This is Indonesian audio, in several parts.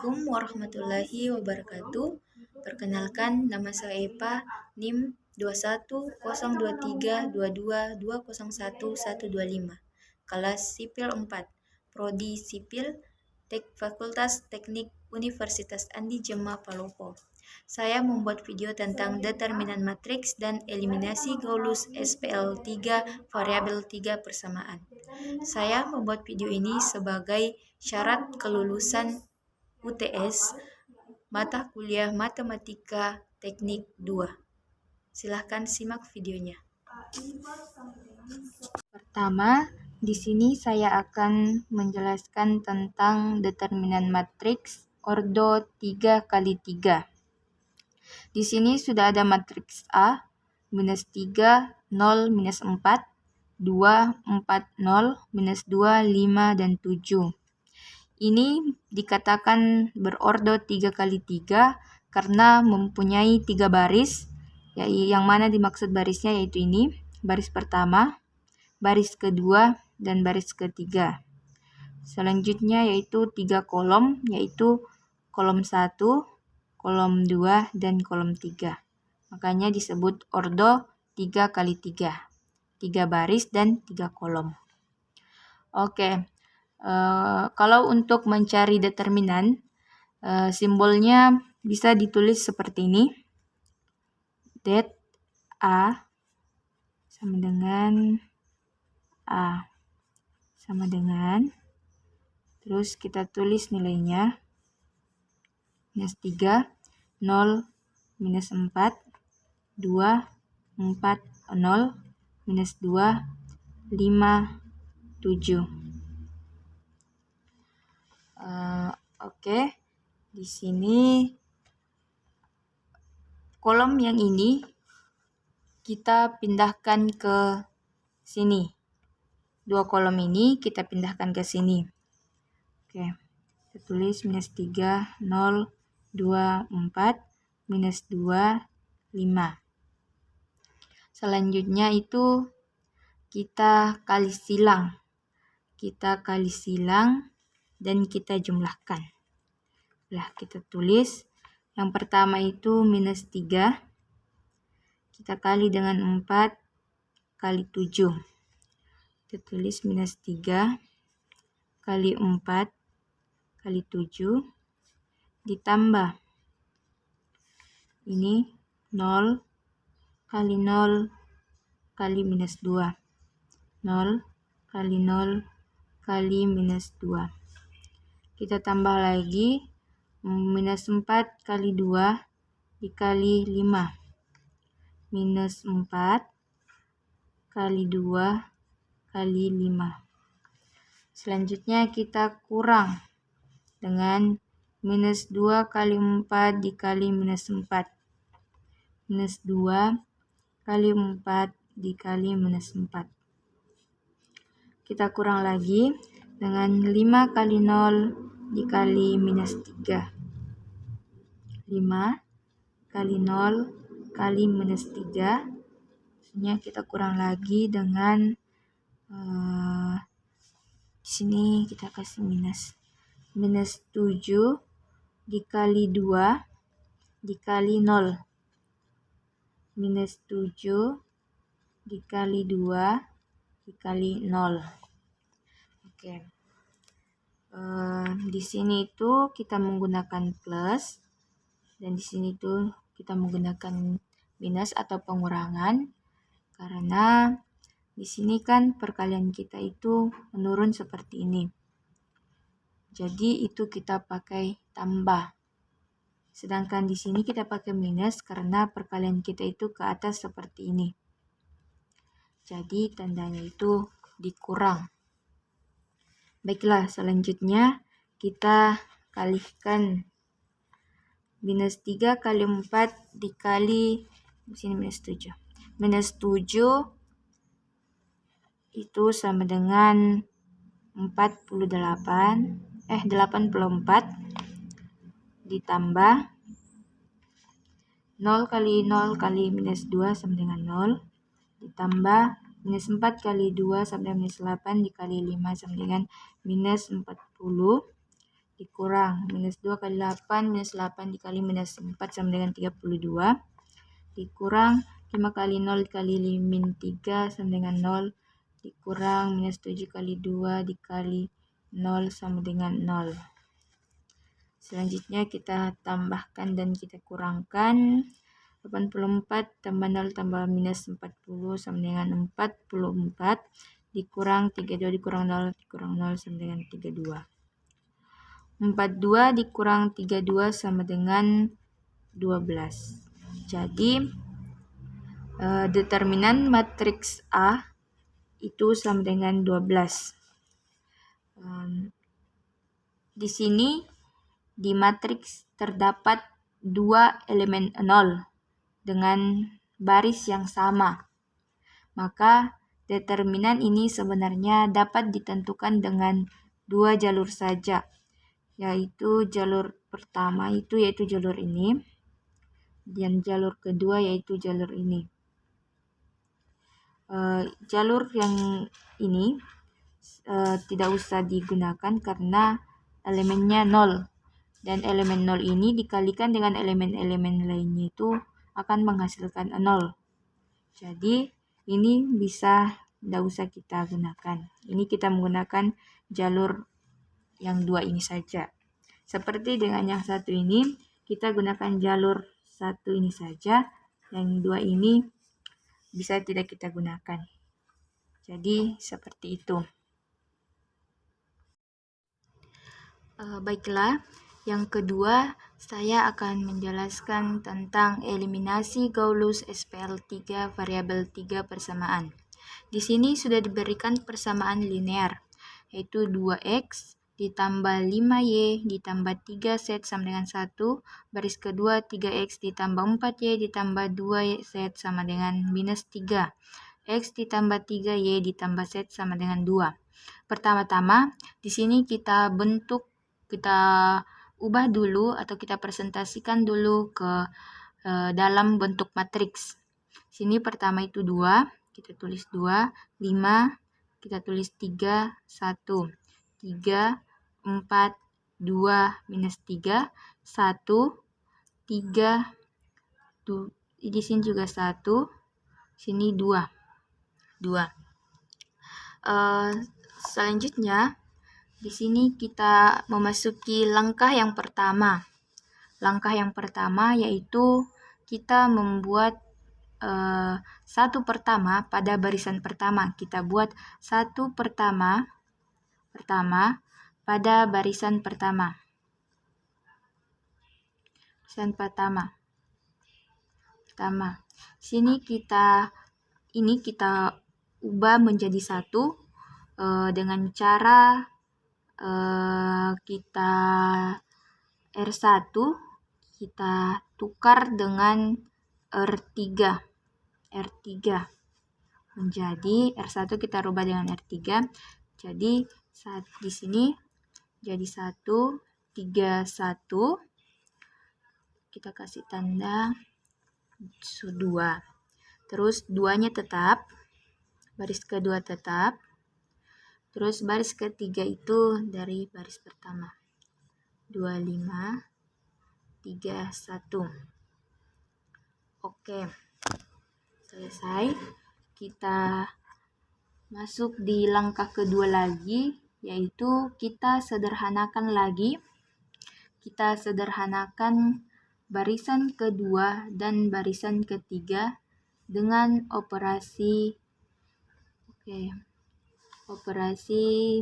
Assalamualaikum warahmatullahi wabarakatuh. Perkenalkan, nama saya Epa, NIM 21023222011125, kelas Sipil 4, Prodi Sipil, Fakultas Teknik Universitas Andi Jema Palopo. Saya membuat video tentang determinan matriks dan eliminasi Gauss SPL 3 variabel 3 persamaan. Saya membuat video ini sebagai syarat kelulusan UTS mata kuliah Matematika Teknik 2. Silahkan simak videonya. Pertama, di sini saya akan menjelaskan tentang determinan matriks ordo 3x3. Di sini sudah ada matriks A, minus 3, 0, minus 4, 2, 4, 0, minus 2, 5, dan 7. Ini dikatakan berordo 3x3 karena mempunyai 3 baris, yang mana dimaksud barisnya yaitu ini, baris pertama, baris kedua, dan baris ketiga. Selanjutnya yaitu 3 kolom, yaitu kolom 1, kolom 2, dan kolom 3. Makanya disebut ordo 3x3. 3 baris dan 3 kolom. Oke. Kalau untuk mencari determinan, simbolnya bisa ditulis seperti ini. Det A sama dengan A sama dengan, terus kita tulis nilainya, minus 3, 0, minus 4, 2, 4, 0, minus 2, 5, 7. Oke, di sini kolom yang ini kita pindahkan ke sini. 2 kolom ini kita pindahkan ke sini. Oke, kita tulis minus 3, 0, 2, 4, minus 2, 5. Selanjutnya itu kita kali silang. Kita kali silang dan kita jumlahkan. Nah, kita tulis yang pertama itu minus 3. Kita kali dengan 4 kali 7. Kita tulis minus 3 kali 4 kali 7 ditambah ini 0 kali 0 kali minus 2. 0 kali 0 kali minus 2. Kita tambah lagi minus 4 kali 2 dikali 5. Minus 4 kali 2 kali 5. Selanjutnya kita kurang dengan minus 2 kali 4 dikali minus 4. Minus 2 kali 4 dikali minus 4. Kita kurang lagi dengan 5 kali 0 dikali minus 3. 5 kali 0 kali minus 3. Maksudnya kita kurang lagi dengan di sini kita kasih minus. Minus 7 dikali 2 dikali 0. Minus 7 dikali 2 dikali 0. Oke. Di sini itu kita menggunakan plus dan di sini itu kita menggunakan minus atau pengurangan karena di sini kan perkalian kita itu menurun seperti ini. Jadi itu kita pakai tambah. Sedangkan di sini kita pakai minus karena perkalian kita itu ke atas seperti ini. Jadi tandanya itu dikurang. Baiklah, selanjutnya kita kalikan minus 3 kali 4 dikali di sini minus 7. Minus 7 itu sama dengan 84 ditambah 0 kali 0 kali minus 2 sama dengan 0 ditambah minus 4 kali 2 sama dengan minus 8 dikali 5 sama dengan minus 40 dikurang minus 2 kali 8, minus 8 dikali minus 4 sama dengan 32, dikurang 5 kali 0 dikali min 3 sama dengan 0, dikurang minus 7 kali 2 dikali 0 sama dengan 0. Selanjutnya kita tambahkan dan kita kurangkan. 84 tambah 0 tambah minus 40 sama dengan 44, dikurang 32 dikurang 0 sama dengan 32. 42 dikurang 32 sama dengan 12. Jadi determinan matriks A itu sama dengan 12. Di sini di matriks terdapat 2 elemen 0 dengan baris yang sama. Maka determinan ini sebenarnya dapat ditentukan dengan 2 jalur saja, yaitu jalur pertama yaitu jalur ini, dan jalur kedua yaitu jalur ini. Jalur yang ini tidak usah digunakan karena elemennya 0, dan elemen 0 ini dikalikan dengan elemen-elemen lainnya itu akan menghasilkan 0. Jadi ini tidak usah kita gunakan. Ini kita menggunakan jalur yang 2 ini saja. Seperti dengan yang satu ini, kita gunakan jalur 1 ini saja. Yang 2 ini bisa tidak kita gunakan. Jadi seperti itu. Baiklah, yang kedua saya akan menjelaskan tentang eliminasi Gauss SPL3 variabel 3 persamaan. Di sini sudah diberikan persamaan linear, yaitu 2x ditambah 5y ditambah 3z sama dengan 1, baris kedua 3x ditambah 4y ditambah 2z sama dengan minus 3, x ditambah 3y ditambah z sama dengan 2. Pertama-tama, di sini kita ubah dulu atau kita presentasikan dulu ke dalam bentuk matriks. Sini pertama itu 2, kita tulis 2, 5, kita tulis 3, 1, 3, 4, 2, minus 3, 1, 3, di sini juga 1, sini 2. Selanjutnya, di sini kita memasuki langkah yang pertama. Langkah yang pertama yaitu kita membuat satu pertama pada barisan pertama. Kita buat satu pertama pada barisan pertama. Sini kita ubah menjadi 1 dengan cara kita R1 kita tukar dengan R3 menjadi R1 kita rubah dengan R3. Jadi di sini jadi 1, 3, 1, kita kasih tanda 2, terus 2-nya tetap, baris kedua tetap, terus baris ketiga itu dari baris pertama. 2, 5, 3, 1. Oke, selesai. Kita masuk di langkah kedua lagi, yaitu kita sederhanakan lagi. Kita sederhanakan barisan kedua dan barisan ketiga dengan operasi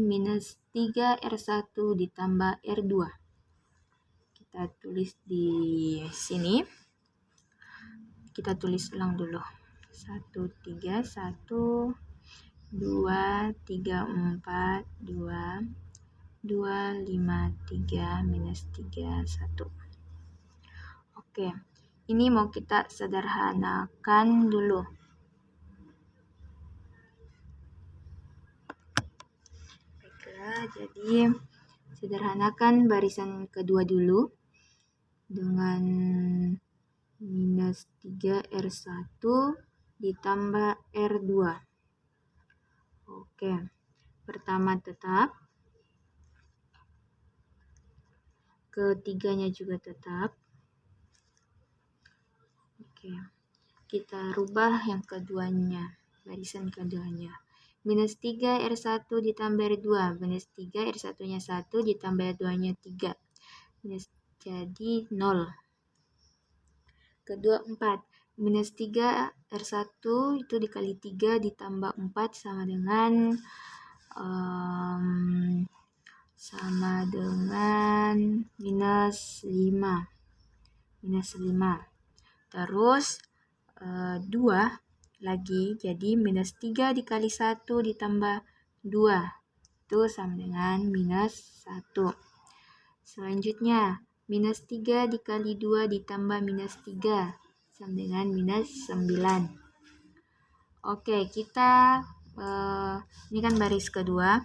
minus 3 R1 ditambah R2. Kita tulis di sini. Kita tulis ulang dulu. 1, 3, 1, 2, 3, 4, 2, 2, 5, 3, minus 3, 1. Oke, ini mau kita sederhanakan dulu. Jadi sederhanakan barisan kedua dulu dengan minus 3 R1 ditambah R2. Oke, pertama tetap, ketiganya juga tetap. Oke, kita rubah yang keduanya, barisan keduanya. Minus 3 R1 ditambah R2. Minus 3 R1-nya 1 ditambah R2-nya 3. Minus jadi 0. Kedua 4. Minus 3 R1 itu dikali 3 ditambah 4 sama dengan minus 5. Minus 5. Terus 2 lagi, jadi minus 3 dikali 1 ditambah 2. Itu sama dengan minus 1. Selanjutnya, minus 3 dikali 2 ditambah minus 3 sama dengan minus 9. Oke, kita ini kan baris kedua.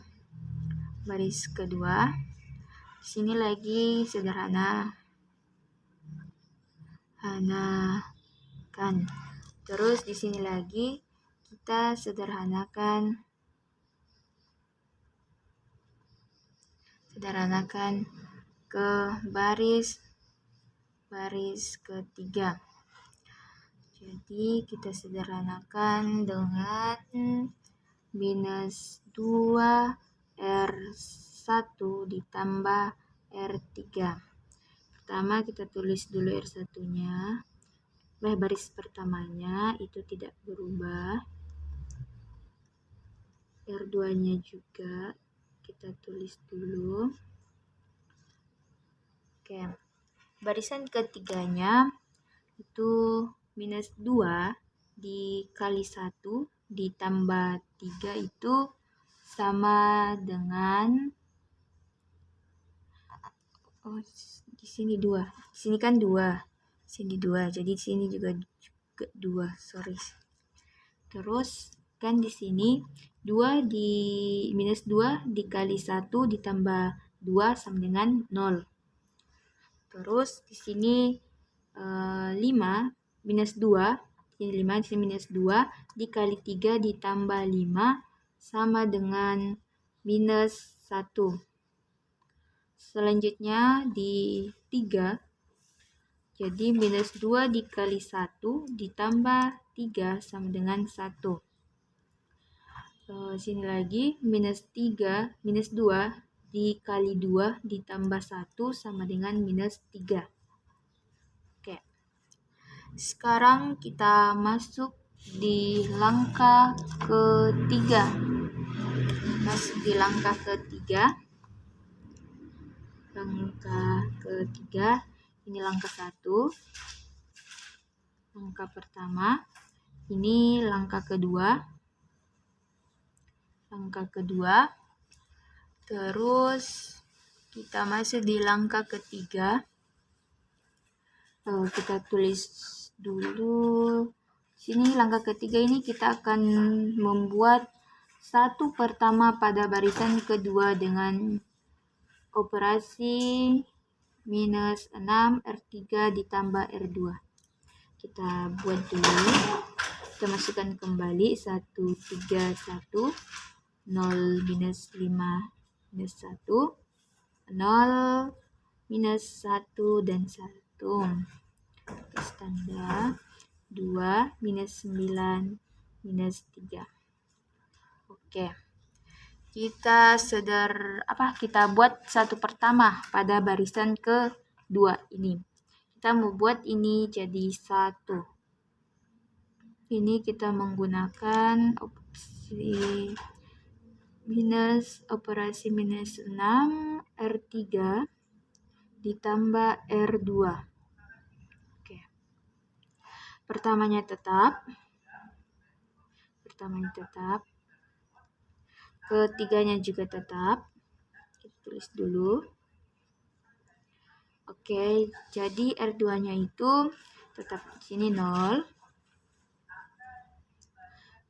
Baris kedua. Di sini lagi sederhanakan. Terus di sini lagi kita sederhanakan ke baris ketiga. Jadi kita sederhanakan dengan minus 2 R1 ditambah R3. Pertama kita tulis dulu R1-nya. Baris pertamanya itu tidak berubah. R2-nya juga kita tulis dulu. Oke. Barisan ketiganya itu minus 2 dikali 1 ditambah 3 itu sama dengan di sini 2. Di sini kan 2. Sini 2. Jadi di sini juga 2. Sorry. Terus kan di sini 2 di minus 2 dikali 1 ditambah 2 sama dengan 0. Terus di sini 5 minus 2, di sini 5, di sini minus 2 dikali 3 ditambah 5 sama dengan minus 1. Selanjutnya di 3, jadi minus 2 dikali 1 ditambah 3 sama dengan 1. Sini lagi minus 2 dikali 2 ditambah 1 sama dengan minus 3. Oke. Sekarang kita masuk di langkah ketiga. Masuk di langkah ketiga. Ini langkah 1. Langkah pertama. Ini langkah kedua. Terus kita masuk di langkah ketiga. Kita tulis dulu. Sini langkah ketiga ini kita akan membuat satu pertama pada barisan kedua dengan operasi minus 6 R3 ditambah R2. Kita buat dulu. Kita masukkan kembali 1, 3, 1. 0, minus 5, minus 1. 0, minus 1, dan 1. Standar 2, minus 9, minus 3. Oke. Kita buat satu pertama pada barisan kedua ini. Kita mau buat ini jadi 1. Ini kita menggunakan operasi minus 6 R3 ditambah R2. Oke. Pertamanya tetap. Ketiganya juga tetap. Kita tulis dulu. Oke, jadi R2-nya itu tetap di sini 0.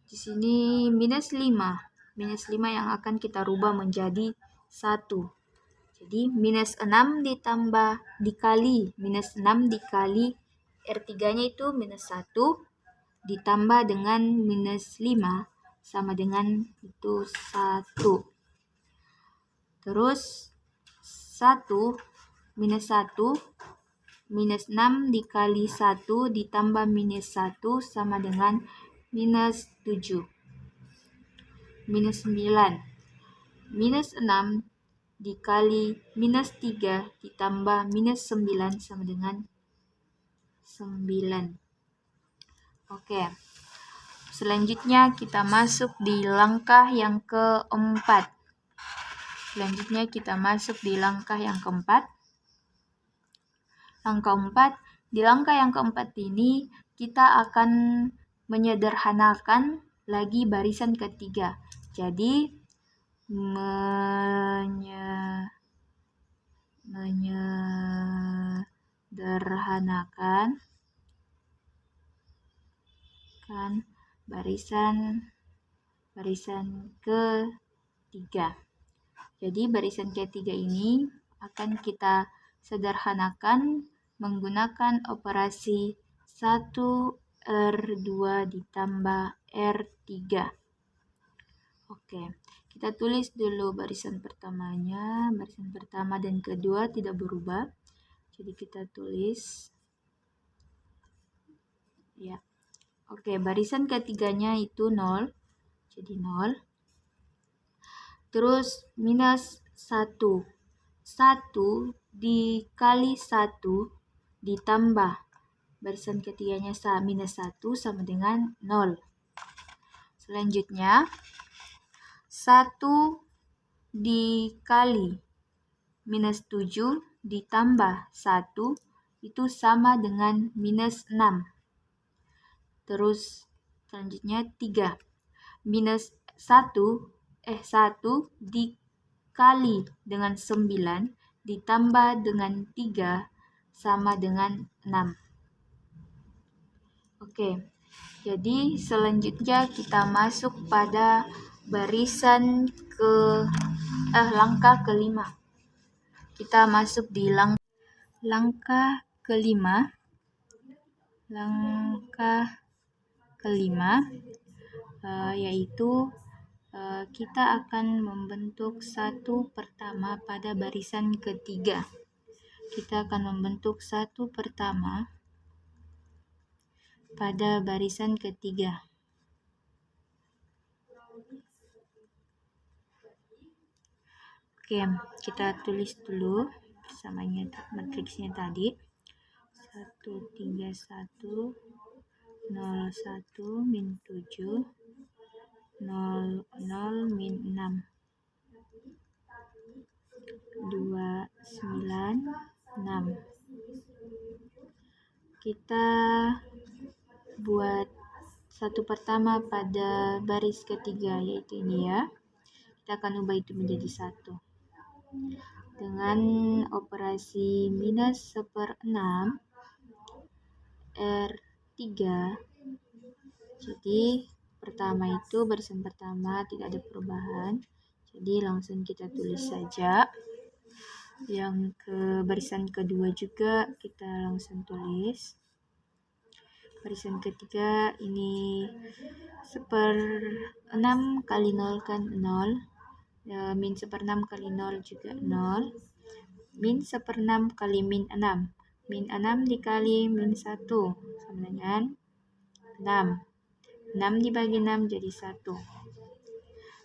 Di sini minus 5. Minus 5 yang akan kita rubah menjadi 1. Jadi minus 6 dikali minus 6 dikali R3-nya itu minus 1 ditambah dengan minus 5 sama dengan itu 1. Terus 1 minus 1, minus 6 dikali 1 ditambah minus 1 sama dengan minus 7. Minus 9. Minus 6 dikali minus 3 ditambah minus 9 sama dengan 9. Oke. Selanjutnya kita masuk di langkah yang keempat. Di langkah yang keempat ini kita akan menyederhanakan lagi barisan ketiga. Jadi menyederhanakan barisan ketiga. Jadi barisan ketiga ini akan kita sederhanakan menggunakan operasi 1R2 ditambah R3. Oke, kita tulis dulu barisan pertamanya. Barisan pertama dan kedua tidak berubah. Jadi kita tulis ya. Oke, barisan ketiganya itu 0. Jadi 0. Terus minus 1. 1 dikali 1 ditambah barisan ketiganya minus 1 sama dengan 0. Selanjutnya 1 dikali minus 7 ditambah 1 itu sama dengan minus 6. Terus selanjutnya 3. Minus 1 dikali dengan 9 ditambah dengan 3 sama dengan 6. Oke, jadi selanjutnya kita masuk pada barisan langkah kelima. Kita masuk di langkah kelima. Yaitu kita akan membentuk satu pertama pada barisan ketiga. Kita akan membentuk satu pertama pada barisan ketiga. Oke, kita tulis dulu bersamanya matriksnya tadi. 1, 3, 1, 0, 1, min 7, 0, 0, min 6, 2, 9, 6. Kita buat satu pertama pada baris ketiga, yaitu ini ya. Kita akan ubah itu menjadi 1 dengan operasi minus 1/6 R3. Jadi pertama itu barisan pertama tidak ada perubahan, jadi langsung kita tulis saja. Yang ke barisan kedua juga kita langsung tulis. Barisan ketiga ini 1/6 kali 0 kan 0, min 1/6 kali 0 juga 0, min 1/6 kali min 6, min 6 dikali min 1 sama dengan 6, 6 dibagi 6 jadi 1,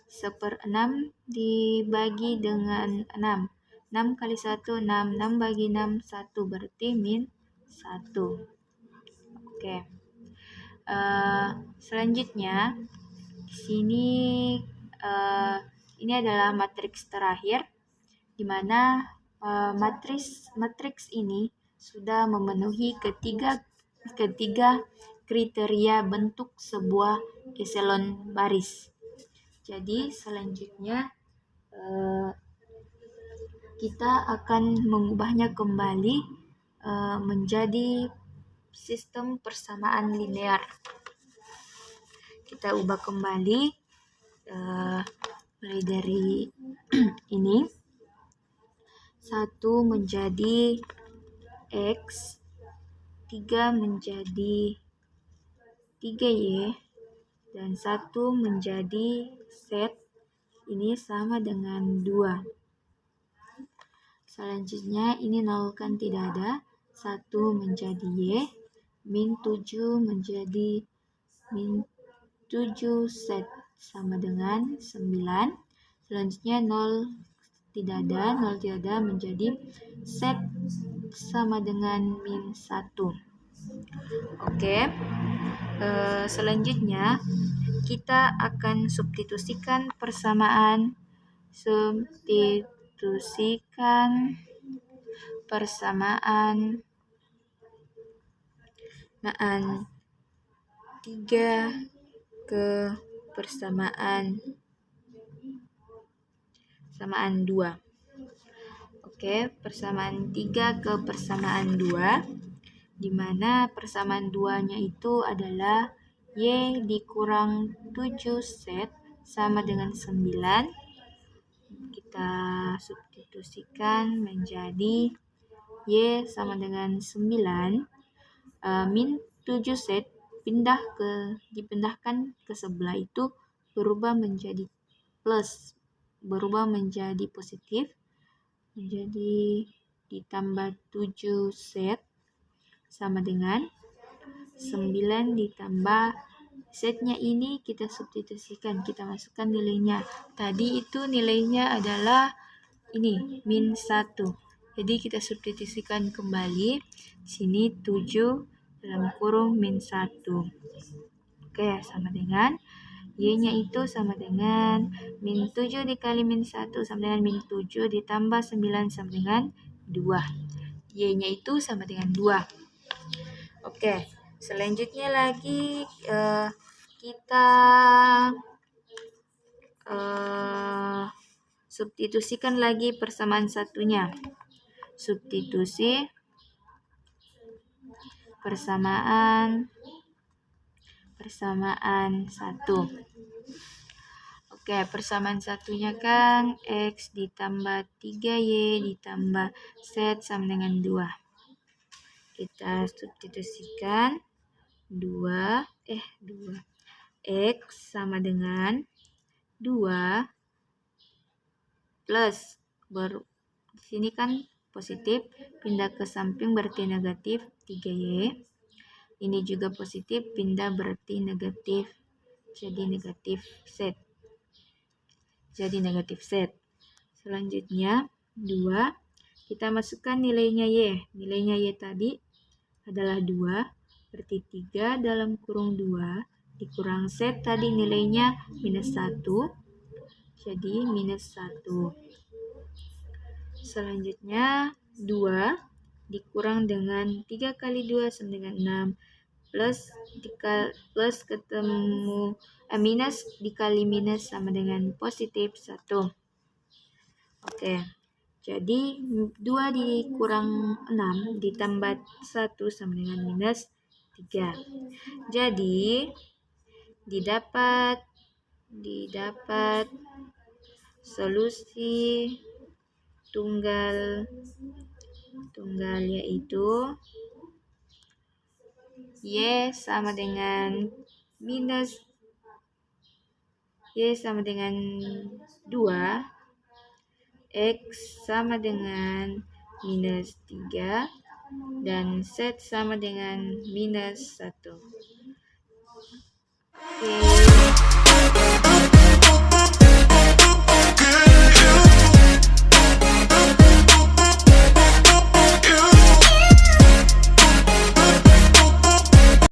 1/6 dibagi dengan 6, 6 kali 1 6, 6 bagi 6 1 berarti min 1. Oke. Selanjutnya di sini ini adalah matriks terakhir, di mana matriks ini sudah memenuhi ketiga kriteria bentuk sebuah eselon baris. Jadi selanjutnya kita akan mengubahnya kembali menjadi sistem persamaan linear. Kita ubah kembali mulai dari ini 1 menjadi X, 3 menjadi 3Y, dan 1 menjadi Z. Ini sama dengan 2. Selanjutnya ini 0 kan tidak ada, 1 menjadi Y, min 7 menjadi min 7 set sama dengan 9. Selanjutnya 0 tidak ada, 0 tidak ada menjadi set sama dengan min 1. Oke. Selanjutnya kita akan substitusikan persamaan 3 ke persamaan 2. Oke, persamaan 3 ke persamaan 2, di mana persamaan 2-nya itu adalah Y dikurang 7 set sama dengan 9. Kita substitusikan menjadi Y sama dengan 9, min 7 set dipindahkan ke sebelah itu berubah menjadi plus, berubah menjadi positif, menjadi ditambah 7 set sama dengan 9 ditambah setnya ini kita substitusikan, kita masukkan nilainya. Tadi itu nilainya adalah ini min 1. Jadi kita substitusikan kembali. Sini 7 dalam kurung min 1. Oke, sama dengan Y-nya itu sama dengan min 7 dikali min 1 sama dengan min 7 ditambah 9 sama dengan 2. Y-nya itu sama dengan 2. Oke, selanjutnya lagi kita substitusikan lagi persamaan satunya. Substitusi persamaan 1. Oke, persamaan satunya kan X ditambah 3Y ditambah Z sama dengan 2. Kita substitusikan 2 X sama dengan 2 plus di sini kan positif, pindah ke samping berarti negatif 3Y. Ini juga positif, pindah berarti negatif, jadi negatif Z. Selanjutnya 2, kita masukkan nilainya Y. Nilainya Y tadi adalah 2, berarti 3 dalam kurung 2 dikurang Z tadi nilainya minus 1, jadi minus 1. Selanjutnya 2 dikurang dengan 3 kali 2 sama dengan 6, plus ketemu minus dikali minus sama dengan positif 1. Oke, jadi 2 dikurang 6 ditambah 1 sama dengan minus 3. Jadi didapat solusi tunggal yaitu Y sama dengan 2, X sama dengan minus 3, dan Z sama dengan minus 1. Oke.